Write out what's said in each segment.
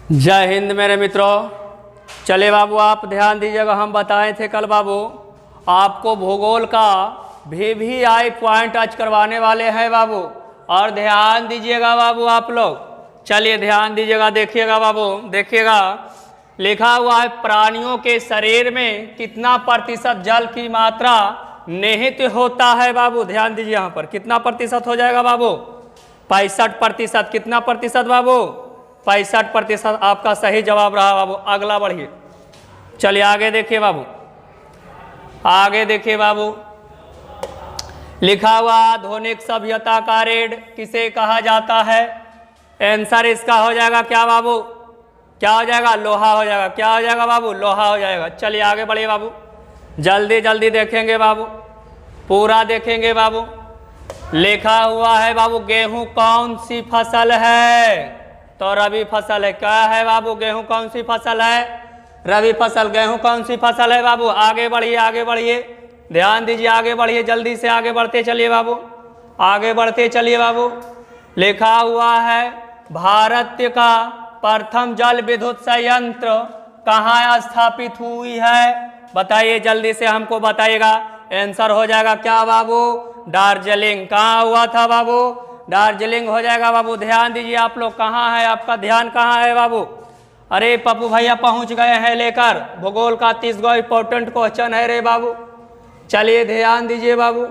जय हिंद मेरे मित्रों। चले बाबू, आप ध्यान दीजिएगा, हम बताए थे कल बाबू आपको भूगोल का VVI पॉइंट टच करवाने वाले हैं बाबू। और ध्यान दीजिएगा बाबू आप लोग, चलिए ध्यान दीजिएगा, देखिएगा बाबू, देखिएगा लिखा हुआ है प्राणियों के शरीर में कितना प्रतिशत जल की मात्रा निहित होता है बाबू। ध्यान दीजिए यहाँ पर कितना प्रतिशत हो जाएगा बाबू, 65%। कितना प्रतिशत बाबू, 65% आपका सही जवाब रहा बाबू। अगला बढ़िए, चलिए आगे देखिए बाबू, आगे देखिए बाबू, लिखा हुआ आधुनिक सभ्यता का रीढ़ किसे कहा जाता है। आंसर इसका हो जाएगा क्या बाबू, क्या हो जाएगा, लोहा हो जाएगा। क्या हो जाएगा बाबू, लोहा हो जाएगा। चलिए आगे बढ़िए बाबू, जल्दी जल्दी देखेंगे बाबू, पूरा देखेंगे बाबू। लिखा हुआ है बाबू गेहूं कौन सी फसल है, तो रबी फसल है। क्या है बाबू, गेहूं कौन सी फसल है, रबी फसल। गेहूं कौन सी फसल है बाबू। आगे बढ़िए, आगे बढ़िए, ध्यान दीजिए, आगे बढ़िए, जल्दी से आगे बढ़ते चलिए बाबू, आगे बढ़ते चलिए बाबू। लिखा हुआ है भारत का प्रथम जल विद्युत संयंत्र कहाँ स्थापित हुई है, बताइए जल्दी से हमको बताइएगा। आंसर हो जाएगा क्या बाबू, दार्जिलिंग। कहाँ हुआ था बाबू, दार्जिलिंग हो जाएगा बाबू। ध्यान दीजिए आप लोग, कहाँ है आपका ध्यान, कहाँ है बाबू। अरे पप्पू भैया पहुंच गए हैं लेकर, भूगोल का 30 गो इंपॉर्टेंट क्वेश्चन है रे बाबू। चलिए ध्यान दीजिए बाबू,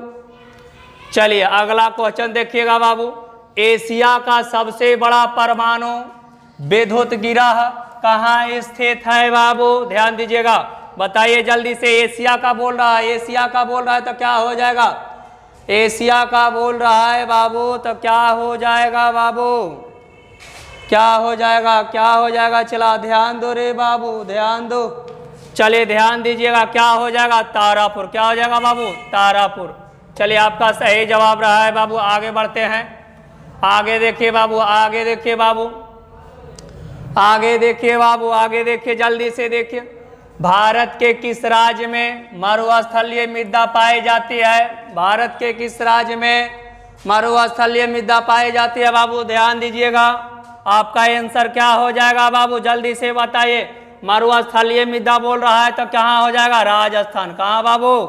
चलिए अगला क्वेश्चन देखिएगा बाबू। एशिया का सबसे बड़ा परमाणु विद्युत गिरह कहाँ स्थित है बाबू। ध्यान दीजिएगा, बताइए जल्दी से। एशिया का बोल रहा है, एशिया का बोल रहा है तो क्या हो जाएगा, एशिया का बोल रहा है बाबू तो क्या हो जाएगा बाबू, क्या हो जाएगा, क्या हो जाएगा। चला ध्यान दो रे बाबू, ध्यान दो, चलिए ध्यान दीजिएगा, क्या हो जाएगा, तारापुर। क्या हो जाएगा बाबू, तारापुर। चलिए आपका सही जवाब रहा है बाबू। आगे बढ़ते हैं, आगे देखिए बाबू, आगे देखिए बाबू, आगे देखिए बाबू, आगे देखिए, जल्दी से देखिए। भारत के किस राज्य में मरुस्थलीय मृदा पाई जाती है, भारत के किस राज्य में मरुस्थलीय मृदा पाई जाती है बाबू। ध्यान दीजिएगा, आपका आंसर क्या हो जाएगा बाबू, जल्दी से बताइए। मरुस्थलीय मृदा बोल रहा है तो कहाँ हो जाएगा, राजस्थान। कहाँ बाबू,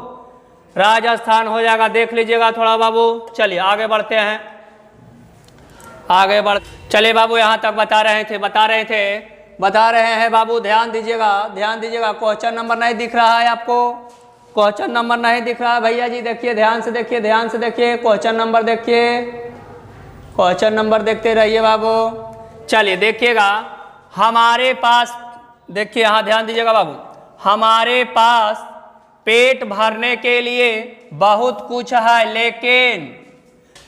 राजस्थान हो जाएगा। देख लीजिएगा थोड़ा बाबू। चलिए आगे बढ़ते हैं, आगे बढ़, चलिए बाबू यहाँ तक बता रहे थे, बता रहे हैं बाबू। ध्यान दीजिएगा, ध्यान दीजिएगा, क्वेश्चन नंबर नहीं दिख रहा है आपको, क्वेश्चन नंबर नहीं दिख रहा है भैया जी। देखिए ध्यान से देखिए, ध्यान से देखिए, क्वेश्चन नंबर देखिए, क्वेश्चन नंबर देखते रहिए बाबू। चलिए देखिएगा, हमारे पास, देखिए यहाँ ध्यान दीजिएगा बाबू, हमारे पास पेट भरने के लिए बहुत कुछ है लेकिन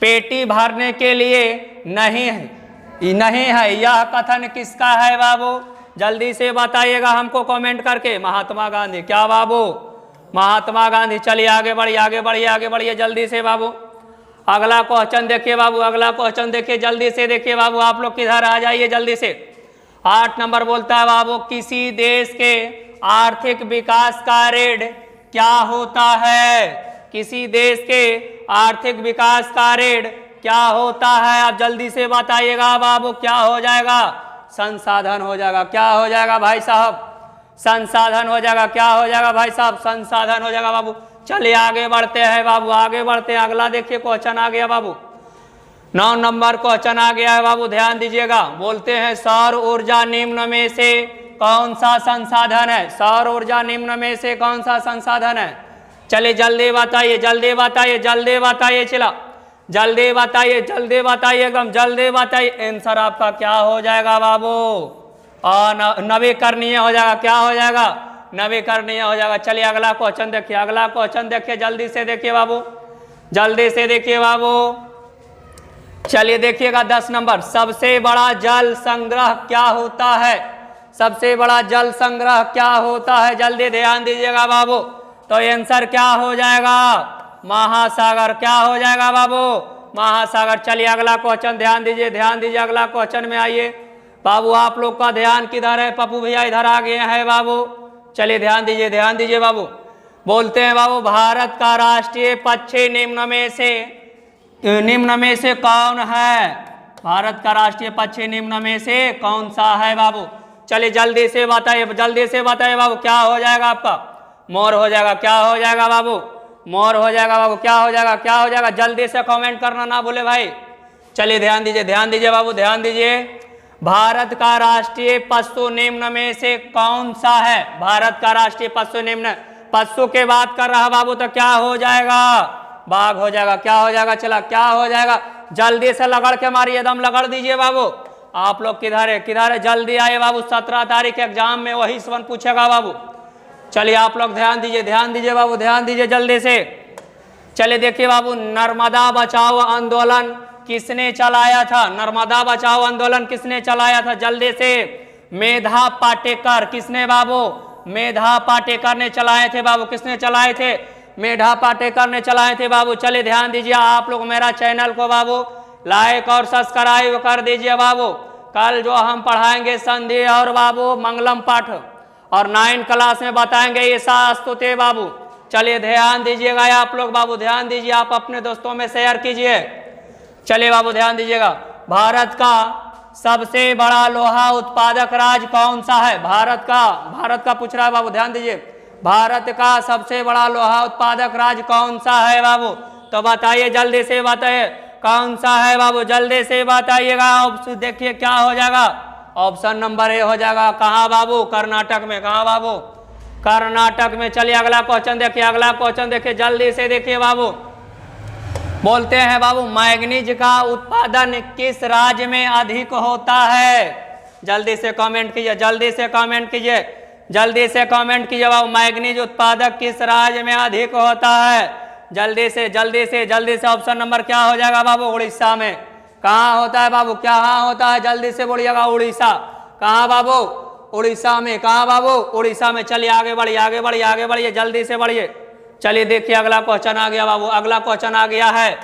पेटी भरने के लिए नहीं है, नहीं है। यह कथन किसका है बाबू, जल्दी से बताइएगा हमको कमेंट करके। महात्मा गांधी। क्या बाबू, महात्मा गांधी। चलिए आगे बढ़िए, आगे बढ़िए, आगे बढ़िए, जल्दी से बाबू। अगला क्वेश्चन देखिए बाबू, अगला क्वेश्चन देखिए, जल्दी से देखिए बाबू। आप लोग किधर आ जाइए जल्दी से। 8 नंबर बोलता है बाबू, किसी देश के आर्थिक विकास का ऋण क्या होता है, किसी देश के आर्थिक विकास का ऋण क्या होता है, आप जल्दी से बताइएगा बाबू। क्या हो जाएगा, संसाधन हो जाएगा। क्या हो जाएगा भाई साहब, संसाधन हो जाएगा। क्या हो जाएगा भाई साहब, संसाधन हो जाएगा बाबू। चलिए आगे बढ़ते हैं बाबू, आगे बढ़ते हैं। अगला देखिए क्वेश्चन आ गया बाबू, 9 नंबर क्वेश्चन आ गया है बाबू। ध्यान दीजिएगा, बोलते हैं सौर ऊर्जा निम्न में से कौन सा संसाधन है, सौर ऊर्जा निम्न में से कौन सा संसाधन है। चलिए जल्दी बताइए, जल्दी बताइए, जल्दी बताइए, चला जल्दी बताइए, जल्दी बताइए, एकदम जल्दी बताइए। आंसर आपका क्या हो जाएगा बाबू, और नवीकरणीय हो जाएगा। क्या हो जाएगा, नवीकरणीय हो जाएगा। चलिए अगला क्वेश्चन देखिए, अगला क्वेश्चन देखिए, जल्दी से देखिए बाबू, जल्दी से देखिए बाबू। चलिए देखिएगा 10 नंबर, सबसे बड़ा जल संग्रह क्या होता है, सबसे बड़ा जल संग्रह क्या होता है, जल्दी ध्यान दीजिएगा बाबू। तो आंसर क्या हो जाएगा, महासागर। क्या हो जाएगा बाबू, महासागर। चलिए अगला क्वेश्चन ध्यान दीजिए, ध्यान दीजिए, अगला क्वेश्चन में आइए बाबू। आप लोग का ध्यान किधर है, पप्पू भैया इधर आ गए हैं बाबू। चलिए ध्यान दीजिए, ध्यान दीजिए बाबू। बोलते हैं बाबू, भारत का राष्ट्रीय पक्षी निम्न में से कौन है, भारत का राष्ट्रीय पक्षी निम्न में से कौन सा है बाबू। चलिए जल्दी से बताइए, जल्दी से बताइए बाबू, क्या हो जाएगा आपका? मोर हो जाएगा। क्या हो जाएगा बाबू? मोर हो जाएगा बाबू। क्या हो जाएगा? क्या हो जाएगा? जल्दी से कमेंट करना ना भूले भाई। चलिए ध्यान दीजिए, ध्यान दीजिए बाबू, ध्यान दीजिए। भारत का राष्ट्रीय पशु निम्न में से कौन सा है? भारत का राष्ट्रीय पशु निम्न, पशु के बात कर रहा बाबू, तो क्या हो जाएगा? बाघ हो जाएगा। क्या हो जाएगा? चला, क्या हो जाएगा? जल्दी से लगड़ के मारिए, दम लगड़ दीजिए बाबू। आप लोग किधर है, किधर है? जल्दी आइए बाबू, 17 तारीख एग्जाम में वही सवाल पूछेगा बाबू। चलिए आप लोग ध्यान दीजिए, ध्यान दीजिए बाबू, ध्यान दीजिए जल्दी से। चलिए देखिए बाबू, नर्मदा बचाओ आंदोलन किसने चलाया था? नर्मदा बचाओ आंदोलन किसने चलाया था? जल्दी से। मेधा पाटेकर। किसने बाबू? मेधा पाटेकर ने चलाए थे बाबू। किसने चलाए थे? मेधा पाटेकर ने चलाए थे बाबू। चलिए ध्यान दीजिए आप लोग, मेरा चैनल को बाबू लाइक और सब्सक्राइब कर दीजिए बाबू। कल जो हम पढ़ाएंगे संधि और बाबू मंगलम पाठ, और 9 क्लास में बताएंगे ईसा स्तुते बाबू। चलिए ध्यान दीजिएगा आप लोग बाबू, ध्यान दीजिए, आप अपने दोस्तों में शेयर कीजिए। चलिए बाबू ध्यान दीजिएगा। भारत का सबसे बड़ा लोहा उत्पादक राज्य कौन सा है? भारत का पूछ रहा है बाबू, ध्यान दीजिए। भारत का सबसे बड़ा लोहा उत्पादक राज्य कौन सा है बाबू? तो बताइए, जल्दी से बताइए कौन सा है बाबू, जल्दी से बताइएगा। ऑप्शन देखिए क्या हो जाएगा? ऑप्शन नंबर ए हो जाएगा। कहाँ बाबू? कर्नाटक में। कहाँ बाबू? कर्नाटक में। चलिए अगला क्वेश्चन देखिए, अगला क्वेश्चन देखिए, जल्दी से देखिए बाबू। बोलते हैं बाबू, मैग्नीज का उत्पादन किस राज्य में अधिक होता है? जल्दी से कमेंट कीजिए, जल्दी से कमेंट कीजिए, जल्दी से कमेंट कीजिए बाबू। मैग्नीज उत्पादक किस राज्य में अधिक होता है? जल्दी से जल्दी से जल्दी से। ऑप्शन नंबर क्या हो जाएगा बाबू? उड़ीसा में। कहाँ होता है बाबू? क्या होता है? जल्दी से बोलिएगा। उड़ीसा। कहाँ बाबू? उड़ीसा में। कहाँ बाबू? उड़ीसा में। चलिए आगे बढ़िए, आगे बढ़िए, आगे बढ़िए, जल्दी से बढ़िए। चलिए देखिए अगला क्वेश्चन आ गया बाबू, अगला क्वेश्चन आ गया है।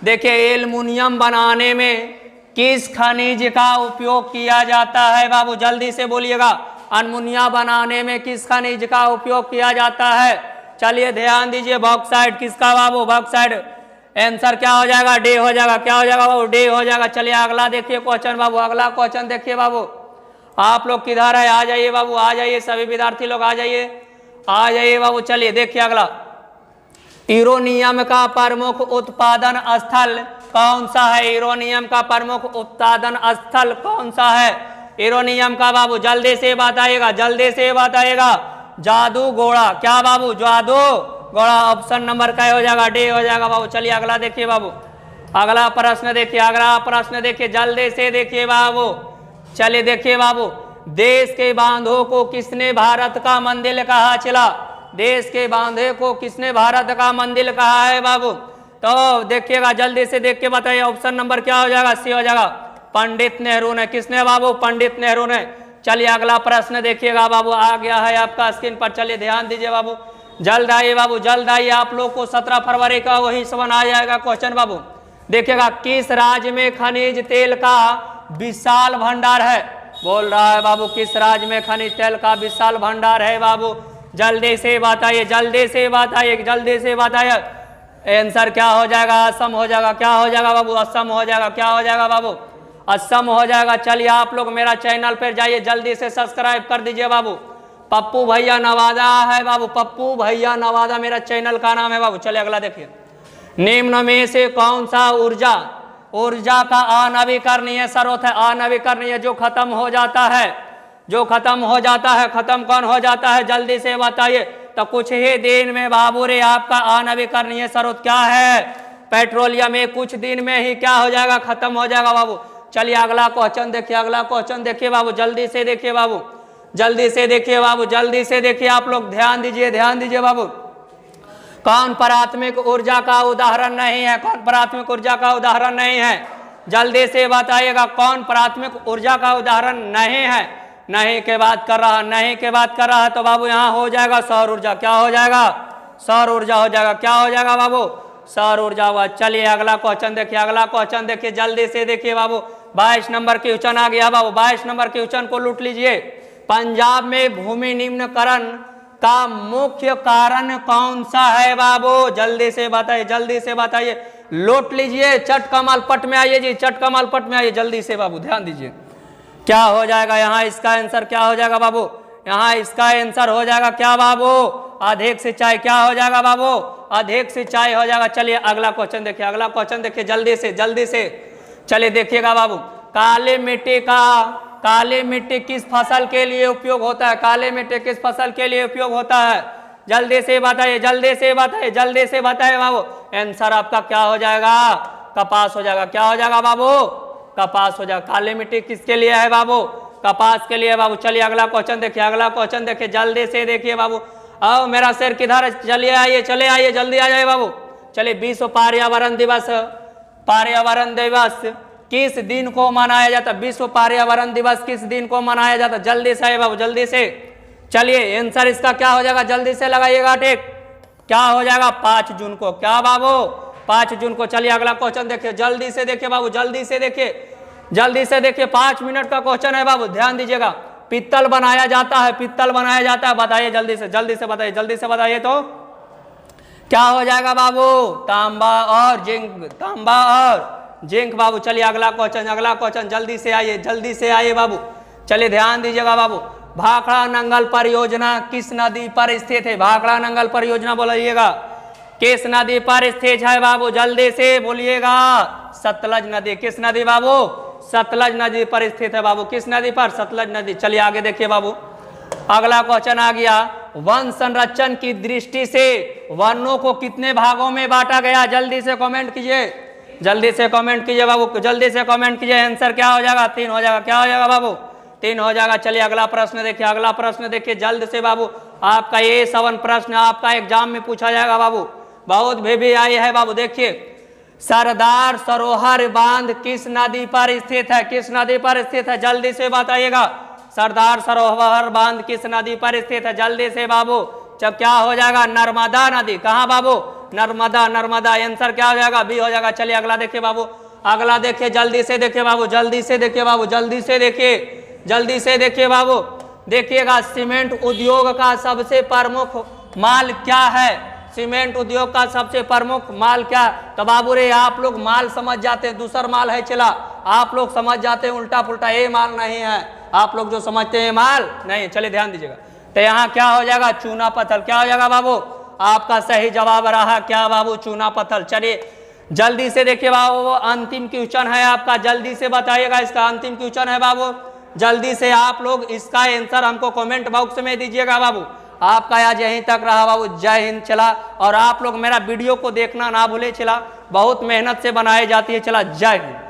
देखिए, एल्युमिनियम बनाने में किस खनिज का उपयोग किया जाता है बाबू? जल्दी से बोलिएगा। अमोनिया बनाने में किस खनिज का उपयोग किया जाता है? चलिए ध्यान दीजिए। बॉक्साइट। किसका बाबू? बॉक्साइट। आंसर क्या हो जाएगा? डी हो जाएगा। क्या हो जाएगा बाबू? डी हो जाएगा। चलिए अगला देखिए क्वेश्चन बाबू, अगला क्वेश्चन देखिए बाबू। आप लोग किधर है? आ जाइए बाबू, आ जाइए, सभी विद्यार्थी लोग आ जाइए, आ जाइए बाबू। चलिए देखिए अगला, यूरेनियम का प्रमुख उत्पादन स्थल कौन सा है? यूरेनियम का प्रमुख उत्पादन स्थल कौन सा है? यूरेनियम का बाबू जल्दी से बताइएगा, जल्दी से बताइएगा। जादूगोड़ा। क्या बाबू? जादूगोड़ा। ऑप्शन नंबर क्या हो जाएगा? डी हो जाएगा बाबू। चलिए अगला देखिए बाबू, अगला प्रश्न देखिए, अगला प्रश्न देखिए, जल्दी से देखिए बाबू। चलिए देखिए बाबू, देश के बांधों को किसने भारत का मंदिर कहा? चला, देश के बांधे को किसने भारत का मंदिर कहा है बाबू? तो देखिएगा, जल्दी से देख के बताइए। ऑप्शन नंबर क्या हो जाएगा? सी हो जाएगा। पंडित नेहरू ने। किसने बाबू? पंडित नेहरू ने। चलिए अगला प्रश्न देखिएगा बाबू, आ गया है आपका स्क्रीन पर। चलिए ध्यान दीजिए बाबू, जल्द आइए बाबू, जल्द आइए। आप लोग को 17 फरवरी का वही सवाल आ जाएगा क्वेश्चन बाबू। देखिएगा, किस राज्य में खनिज तेल का विशाल भंडार है? बोल रहा है बाबू, किस राज्य में खनिज तेल का विशाल भंडार है बाबू? जल्दी से बताइए, जल्दी से बताइए, जल्दी से बताइए। आंसर क्या हो जाएगा? असम हो जाएगा। क्या हो जाएगा बाबू? असम हो जाएगा। क्या हो जाएगा बाबू? असम हो जाएगा। चलिए आप लोग मेरा चैनल पर जाइए, जल्दी से सब्सक्राइब कर दीजिए बाबू। पप्पू भैया नवादा है बाबू, पप्पू भैया नवादा मेरा चैनल का नाम है बाबू। चलिए अगला देखिए, निम्न में से कौन सा ऊर्जा का अनवीकरणीय स्रोत है? अनवीकरणीय जो खत्म हो जाता है, जो खत्म हो जाता है, खत्म कौन हो जाता है? जल्दी से बताइए। तो कुछ ही दिन में बाबू रे आपका अनवीकरणीय स्रोत क्या है? पेट्रोलियम में कुछ दिन में ही क्या हो जाएगा? खत्म हो जाएगा बाबू। चलिए अगला क्वेश्चन देखिए, अगला क्वेश्चन देखिए बाबू, जल्दी से देखिए बाबू, जल्दी से देखिए बाबू, जल्दी से देखिए। आप लोग ध्यान दीजिए, ध्यान दीजिए बाबू। कौन प्राथमिक ऊर्जा का उदाहरण नहीं है? कौन प्राथमिक ऊर्जा का उदाहरण नहीं है? जल्दी से बताइएगा, कौन प्राथमिक ऊर्जा का उदाहरण नहीं है? नहीं के बात कर रहा, नहीं के बात कर रहा है तो बाबू यहाँ हो जाएगा सौर ऊर्जा। क्या हो जाएगा? सौर ऊर्जा हो जाएगा। क्या हो जाएगा बाबू? सौर ऊर्जा हुआ। चलिए अगला क्वेश्चन देखिए, अगला क्वेश्चन देखिए, जल्दी से देखिए बाबू। 22 नंबर क्वेश्चन आ गया बाबू, 22 नंबर क्वेश्चन को लूट लीजिए। पंजाब में भूमि निम्नीकरण का मुख्य कारण कौन सा है बाबू? जल्दी से बताइए, जल्दी से बताइए, लूट लीजिए। चट कमल पट में आइए जी, चट कमल पट में आइए, जल्दी से बाबू ध्यान दीजिए। क्या हो जाएगा यहाँ इसका आंसर, क्या हो जाएगा बाबू, यहाँ इसका आंसर हो जाएगा क्या बाबू, अधिक सिंचाई। क्या हो जाएगा बाबू, अधिक सिंचाई हो जाएगा। चलिए अगला क्वेश्चन देखिए, अगला क्वेश्चन देखिए जल्दी से चलिए देखिएगा बाबू। काली मिट्टी किस फसल के लिए उपयोग होता है, काली मिट्टी किस फसल के लिए उपयोग होता है, जल्दी से बताइए, जल्दी से बताइए बाबू। आंसर आपका क्या हो जाएगा, कपास हो जाएगा। क्या हो जाएगा बाबू, कपास हो जाएगा। काली मिट्टी किसके लिए है बाबू, कपास के लिए बाबू। चलिए अगला क्वेश्चन देखिए, जल्दी से देखिए बाबू। आओ मेरा शेर किधर है, चले आइए जल्दी आ जाए बाबू। चलिए विश्व पर्यावरण दिवस किस दिन को मनाया जाता है, विश्व पर्यावरण दिवस किस दिन को मनाया जाता है, जल्दी से आइए बाबू, जल्दी से। चलिए आंसर इसका क्या हो जाएगा, जल्दी से लगाइएगा टिक। क्या हो जाएगा, 5 जून को। क्या बाबू, 5 जून को। चलिए अगला क्वेश्चन देखिए, जल्दी से देखिए बाबू, जल्दी से देखिए। 5 मिनट का क्वेश्चन है बाबू, ध्यान दीजिएगा। पित्तल बनाया जाता है, बताइए जल्दी से बताइए तो क्या हो जाएगा बाबू, तांबा और जिंक बाबू। चलिए अगला क्वेश्चन जल्दी से आइए बाबू। चलिए ध्यान दीजिएगा बाबू। भाखड़ा नंगल परियोजना किस नदी पर स्थित है, भाखड़ा नंगल परियोजना बोलिएगा किस नदी पर स्थित है बाबू, जल्दी से बोलिएगा। सतलज नदी। किस नदी बाबू, सतलज नदी पर स्थित है बाबू। किस नदी पर, सतलज नदी। चलिए आगे देखिए बाबू, अगला क्वेश्चन आ गया। वन संरक्षण की दृष्टि से वनों को कितने भागों में बांटा गया, जल्दी से कमेंट कीजिए बाबू, जल्दी से कमेंट कीजिए। आंसर क्या हो जाएगा, 3 हो जाएगा। क्या हो जाएगा बाबू, 3 हो जाएगा। चलिए अगला प्रश्न देखिए, जल्द से बाबू। आपका ये 7 प्रश्न आपका एग्जाम में पूछा जाएगा बाबू, बहुत भी आई है बाबू। देखिए, सरदार सरोवर बांध किस नदी पर स्थित है, जल्दी से बताइएगा। सरदार सरोवर बांध किस नदी पर स्थित है, जल्दी से बाबू। जब क्या हो जाएगा, नर्मदा नदी। कहाँ बाबू, नर्मदा। आंसर क्या हो जाएगा, बी हो जाएगा। चलिए अगला देखिए बाबू, जल्दी से देखिए बाबू, जल्दी से देखिए बाबू। देखिएगा, सीमेंट उद्योग का सबसे प्रमुख माल क्या है, सीमेंट उद्योग का सबसे प्रमुख माल क्या। तो बाबू रे आप लोग माल समझ जाते हैं, दूसरा माल है चला, आप लोग समझ जाते हैं उल्टा पुल्टा, ये माल नहीं है, आप लोग जो समझते हैं माल नहीं। चलिए ध्यान दीजिएगा। तो यहाँ क्या हो जाएगा, चूना पत्थर। क्या हो जाएगा बाबू, आपका सही जवाब रहा क्या बाबू, चूना पत्थर। चलिए जल्दी से देखिए बाबू, अंतिम क्वेश्चन है आपका, जल्दी से बताइएगा। इसका अंतिम क्वेश्चन है बाबू, जल्दी से आप लोग इसका आंसर हमको कमेंट बॉक्स में दीजिएगा बाबू। आपका आज यहीं तक रहा बाबू। जय हिंद चला। और आप लोग मेरा वीडियो को देखना ना भूले चला, बहुत मेहनत से बनाई जाती है चला। जय हिंद।